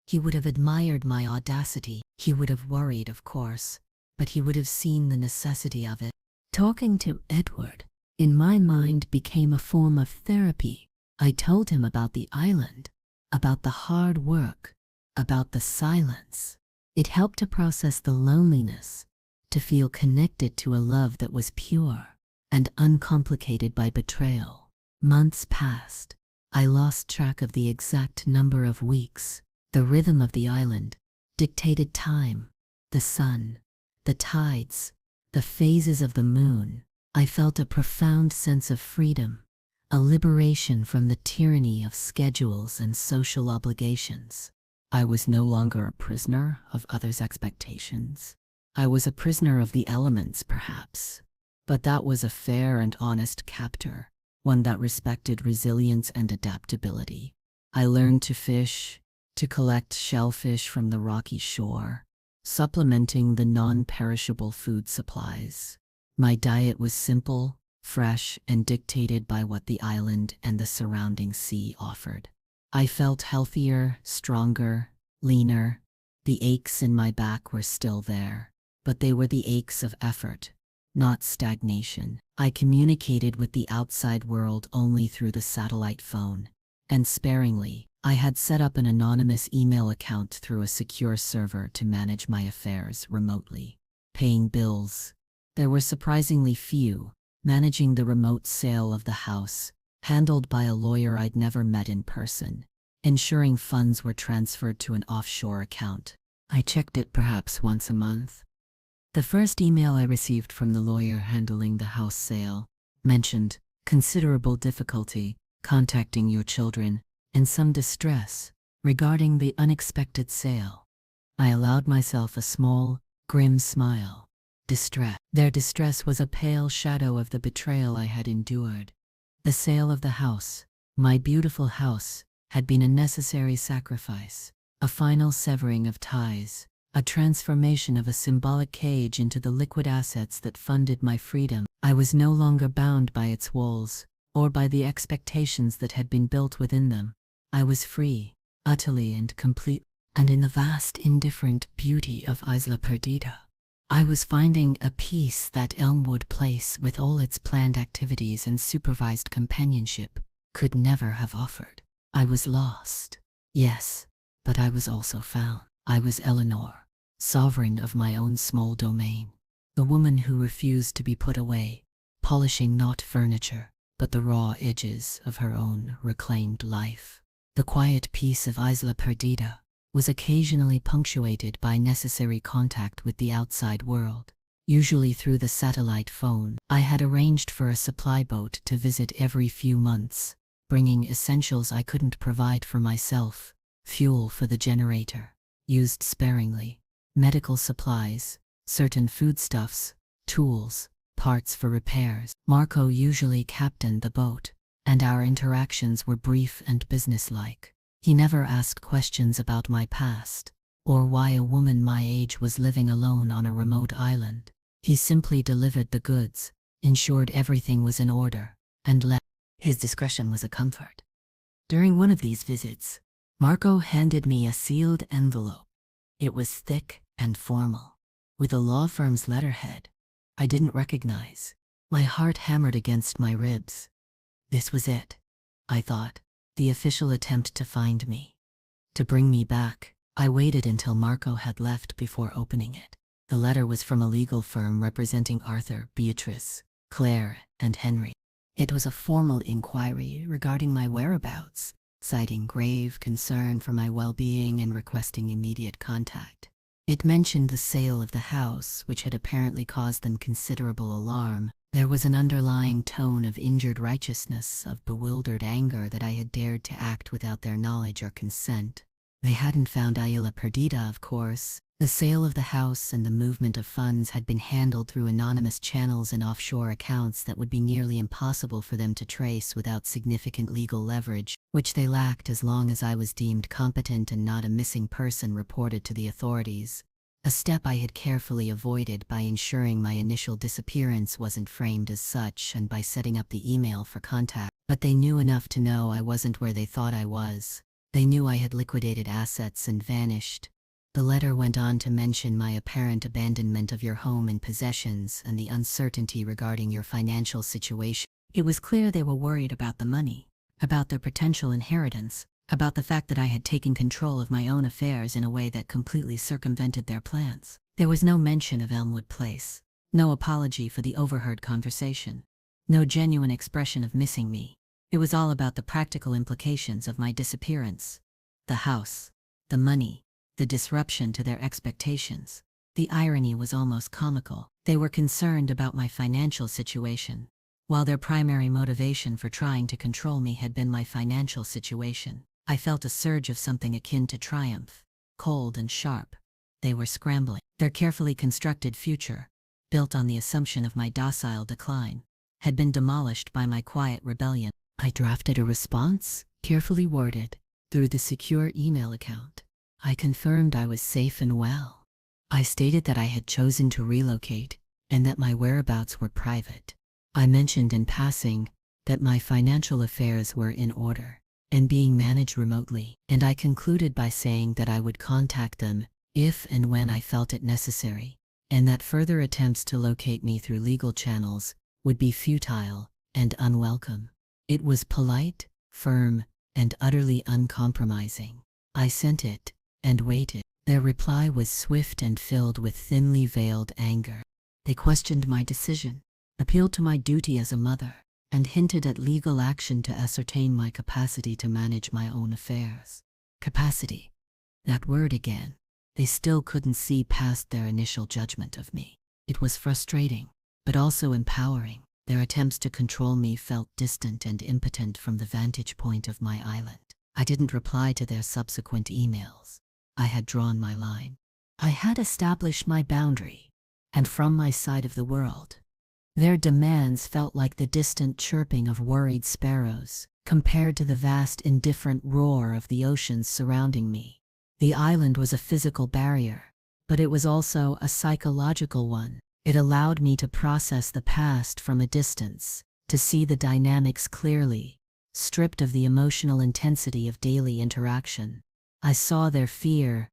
He would have admired my audacity. He would have worried, of course, but he would have seen the necessity of it. Talking to Edward, in my mind, became a form of therapy. I told him about the island, about the hard work, about the silence. It helped to process the loneliness, to feel connected to a love that was pure and uncomplicated by betrayal. Months passed. I lost track of the exact number of weeks. The rhythm of the island dictated time, the sun, the tides, the phases of the moon. I felt a profound sense of freedom, a liberation from the tyranny of schedules and social obligations. I was no longer a prisoner of others' expectations. I was a prisoner of the elements, perhaps, but that was a fair and honest captor, one that respected resilience and adaptability. I learned to fish, to collect shellfish from the rocky shore, supplementing the non-perishable food supplies. My diet was simple, fresh, and dictated by what the island and the surrounding sea offered. I felt healthier, stronger, leaner. The aches in my back were still there, but they were the aches of effort, not stagnation. I communicated with the outside world only through the satellite phone, and sparingly. I had set up an anonymous email account through a secure server to manage my affairs remotely. Paying bills. There were surprisingly few. Managing the remote sale of the house, handled by a lawyer I'd never met in person. ensuring funds were transferred to an offshore account. I checked it perhaps once a month. The first email I received from the lawyer handling the house sale mentioned considerable difficulty contacting your children and some distress regarding the unexpected sale. I allowed myself a small, grim smile. Distress. Their distress was a pale shadow of the betrayal I had endured. The sale of the house, my beautiful house, had been a necessary sacrifice, a final severing of ties, a transformation of a symbolic cage into the liquid assets that funded my freedom. I was no longer bound by its walls, or by the expectations that had been built within them. I was free, utterly and complete, and in the vast indifferent beauty of Isla Perdida, I was finding a peace that Elmwood Place, with all its planned activities and supervised companionship, could never have offered. I was lost, yes, but I was also found. I was Eleanor, sovereign of my own small domain, the woman who refused to be put away, polishing not furniture, but the raw edges of her own reclaimed life. The quiet peace of Isla Perdida was occasionally punctuated by necessary contact with the outside world, usually through the satellite phone. I had arranged for a supply boat to visit every few months, bringing essentials I couldn't provide for myself, fuel for the generator, used sparingly, medical supplies, certain foodstuffs, tools, parts for repairs. Marco usually captained the boat, and our interactions were brief and businesslike. He never asked questions about my past, or why a woman my age was living alone on a remote island. He simply delivered the goods, ensured everything was in order, and left. His discretion was a comfort. During one of these visits, Marco handed me a sealed envelope. It was thick and formal, with a law firm's letterhead I didn't recognize. My heart hammered against my ribs. This was it, I thought. The official attempt to find me, to bring me back. I waited until Marco had left before opening it. The letter was from a legal firm representing Arthur, Beatrice, Claire, and Henry. It was a formal inquiry regarding my whereabouts, citing grave concern for my well-being and requesting immediate contact. It mentioned the sale of the house, which had apparently caused them considerable alarm. There was an underlying tone of injured righteousness, of bewildered anger that I had dared to act without their knowledge or consent. They hadn't found Isla Perdida, of course. The sale of the house and the movement of funds had been handled through anonymous channels and offshore accounts that would be nearly impossible for them to trace without significant legal leverage, which they lacked as long as I was deemed competent and not a missing person reported to the authorities. A step I had carefully avoided by ensuring my initial disappearance wasn't framed as such and by setting up the email for contact. But they knew enough to know I wasn't where they thought I was. They knew I had liquidated assets and vanished. The letter went on to mention my apparent abandonment of your home and possessions and the uncertainty regarding your financial situation. It was clear they were worried about the money, about their potential inheritance, about the fact that I had taken control of my own affairs in a way that completely circumvented their plans. There was no mention of Elmwood Place, no apology for the overheard conversation, no genuine expression of missing me. It was all about the practical implications of my disappearance. The house, the money, the disruption to their expectations. The irony was almost comical. They were concerned about my financial situation, while their primary motivation for trying to control me had been my financial situation. I felt a surge of something akin to triumph, cold and sharp. They were scrambling. Their carefully constructed future, built on the assumption of my docile decline, had been demolished by my quiet rebellion. I drafted a response, carefully worded, through the secure email account. I confirmed I was safe and well. I stated that I had chosen to relocate and that my whereabouts were private. I mentioned in passing that my financial affairs were in order and being managed remotely, and I concluded by saying that I would contact them if and when I felt it necessary, and that further attempts to locate me through legal channels would be futile and unwelcome. It was polite, firm, and utterly uncompromising. I sent it and waited. Their reply was swift and filled with thinly veiled anger. They questioned my decision, appealed to my duty as a mother, and hinted at legal action to ascertain my capacity to manage my own affairs. Capacity. That word again. They still couldn't see past their initial judgment of me. It was frustrating, but also empowering. Their attempts to control me felt distant and impotent from the vantage point of my island. I didn't reply to their subsequent emails. I had drawn my line. I had established my boundary, and from my side of the world, their demands felt like the distant chirping of worried sparrows, compared to the vast indifferent roar of the oceans surrounding me. The island was a physical barrier, but it was also a psychological one. It allowed me to process the past from a distance, to see the dynamics clearly, stripped of the emotional intensity of daily interaction. I saw their fear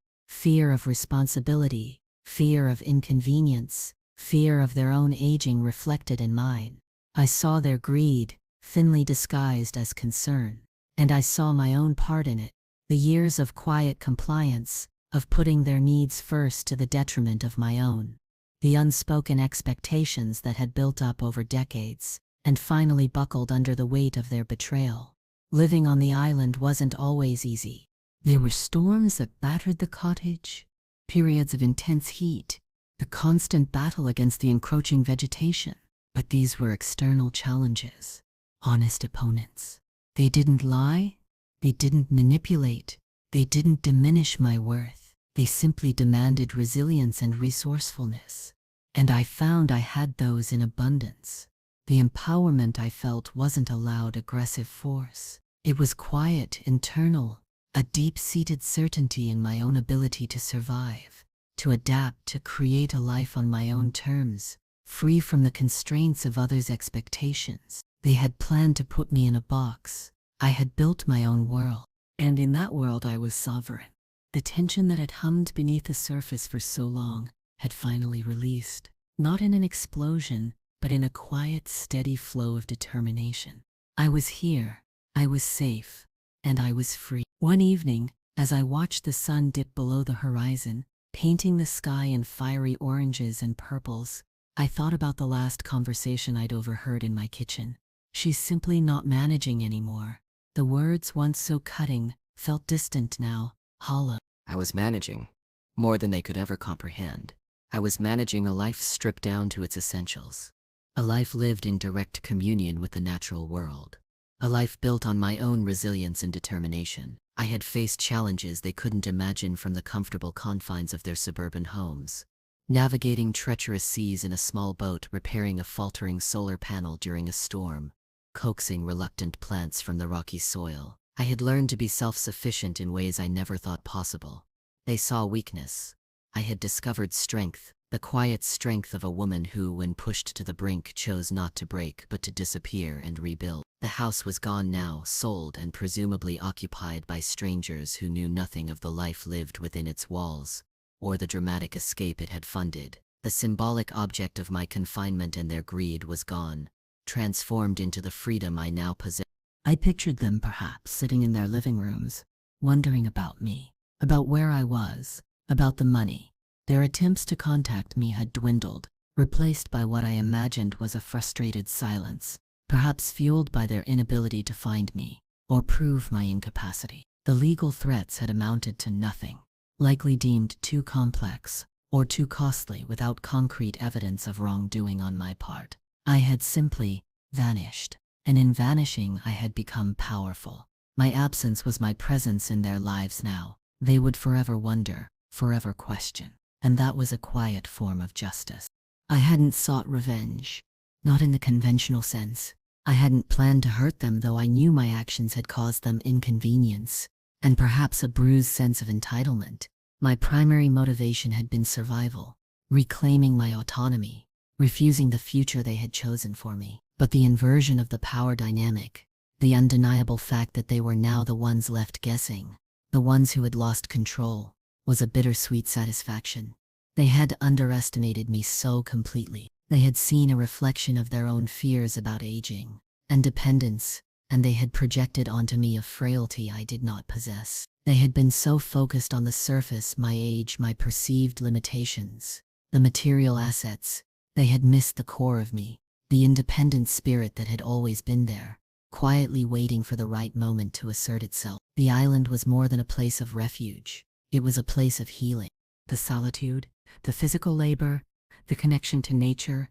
of responsibility, fear of inconvenience, fear of their own aging reflected in mine. I saw their greed, thinly disguised as concern, and I saw my own part in it. The years of quiet compliance, of putting their needs first to the detriment of my own. The unspoken expectations that had built up over decades, and finally buckled under the weight of their betrayal. Living on the island wasn't always easy. There were storms that battered the cottage, periods of intense heat, the constant battle against the encroaching vegetation. But these were external challenges, honest opponents. They didn't lie, they didn't manipulate, they didn't diminish my worth. They simply demanded resilience and resourcefulness. And I found I had those in abundance. The empowerment I felt wasn't a loud, aggressive force. It was quiet, internal, a deep-seated certainty in my own ability to survive, to adapt, to create a life on my own terms, free from the constraints of others' expectations. They had planned to put me in a box. I had built my own world, and in that world I was sovereign. The tension that had hummed beneath the surface for so long had finally released, not in an explosion, but in a quiet, steady flow of determination. I was here, I was safe, and I was free. One evening, as I watched the sun dip below the horizon, painting the sky in fiery oranges and purples, I thought about the last conversation I'd overheard in my kitchen. She's simply not managing anymore. The words, once so cutting, felt distant now, hollow. I was managing more than they could ever comprehend. I was managing a life stripped down to its essentials. A life lived in direct communion with the natural world. A life built on my own resilience and determination. I had faced challenges they couldn't imagine from the comfortable confines of their suburban homes. Navigating treacherous seas in a small boat, repairing a faltering solar panel during a storm, coaxing reluctant plants from the rocky soil. I had learned to be self-sufficient in ways I never thought possible. They saw weakness. I had discovered strength, the quiet strength of a woman who, when pushed to the brink, chose not to break but to disappear and rebuild. The house was gone now, sold and presumably occupied by strangers who knew nothing of the life lived within its walls, or the dramatic escape it had funded. The symbolic object of my confinement and their greed was gone, transformed into the freedom I now possessed. I pictured them perhaps sitting in their living rooms, wondering about me, about where I was, about the money. Their attempts to contact me had dwindled, replaced by what I imagined was a frustrated silence, perhaps fueled by their inability to find me, or prove my incapacity. The legal threats had amounted to nothing, likely deemed too complex, or too costly without concrete evidence of wrongdoing on my part. I had simply vanished. And in vanishing I had become powerful. My absence was my presence in their lives now. They would forever wonder, forever question. And that was a quiet form of justice. I hadn't sought revenge, not in the conventional sense. I hadn't planned to hurt them, though I knew my actions had caused them inconvenience, and perhaps a bruised sense of entitlement. My primary motivation had been survival, reclaiming my autonomy, refusing the future they had chosen for me. But the inversion of the power dynamic, the undeniable fact that they were now the ones left guessing, the ones who had lost control, was a bittersweet satisfaction. They had underestimated me so completely. They had seen a reflection of their own fears about aging and dependence, and they had projected onto me a frailty I did not possess. They had been so focused on the surface, my age, my perceived limitations, the material assets. They had missed the core of me, the independent spirit that had always been there, quietly waiting for the right moment to assert itself. The island was more than a place of refuge. It was a place of healing. The solitude, the physical labor, the connection to nature,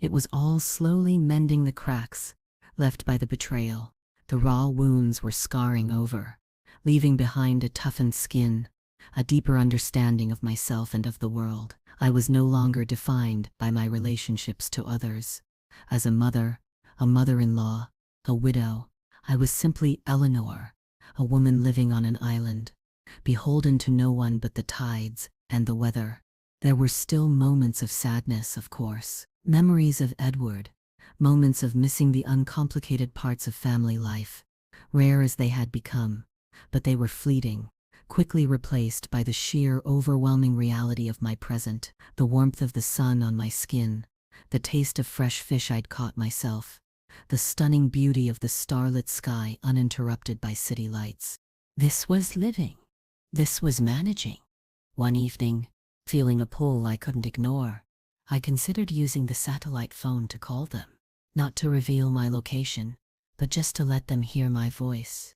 it was all slowly mending the cracks left by the betrayal. The raw wounds were scarring over, leaving behind a toughened skin, a deeper understanding of myself and of the world. I was no longer defined by my relationships to others. As a mother-in-law, a widow, I was simply Eleanor, a woman living on an island, beholden to no one but the tides and the weather. There were still moments of sadness, of course, memories of Edward, moments of missing the uncomplicated parts of family life, rare as they had become, but they were fleeting, quickly replaced by the sheer, overwhelming reality of my present, the warmth of the sun on my skin, the taste of fresh fish I'd caught myself, the stunning beauty of the starlit sky uninterrupted by city lights. This was living. This was managing. One evening, feeling a pull I couldn't ignore, I considered using the satellite phone to call them, not to reveal my location, but just to let them hear my voice,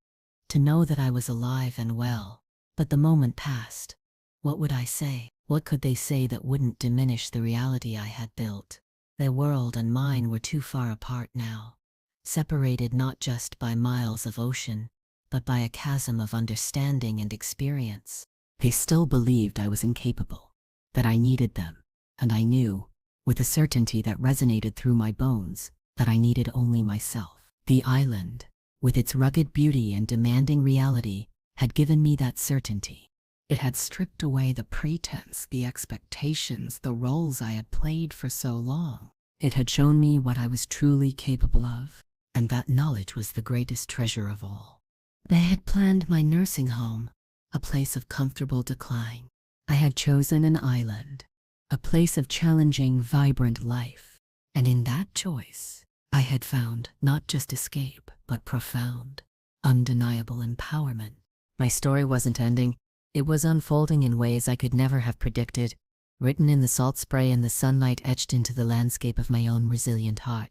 to know that I was alive and well. But the moment passed. What would I say? What could they say that wouldn't diminish the reality I had built? Their world and mine were too far apart now, separated not just by miles of ocean, but by a chasm of understanding and experience. They still believed I was incapable, that I needed them, and I knew, with a certainty that resonated through my bones, that I needed only myself. The island, with its rugged beauty and demanding reality, had given me that certainty. It had stripped away the pretense, the expectations, the roles I had played for so long. It had shown me what I was truly capable of, and that knowledge was the greatest treasure of all. They had planned my nursing home, a place of comfortable decline. I had chosen an island, a place of challenging, vibrant life. And in that choice, I had found not just escape, but profound, undeniable empowerment. My story wasn't ending. It was unfolding in ways I could never have predicted, written in the salt spray and the sunlight etched into the landscape of my own resilient heart.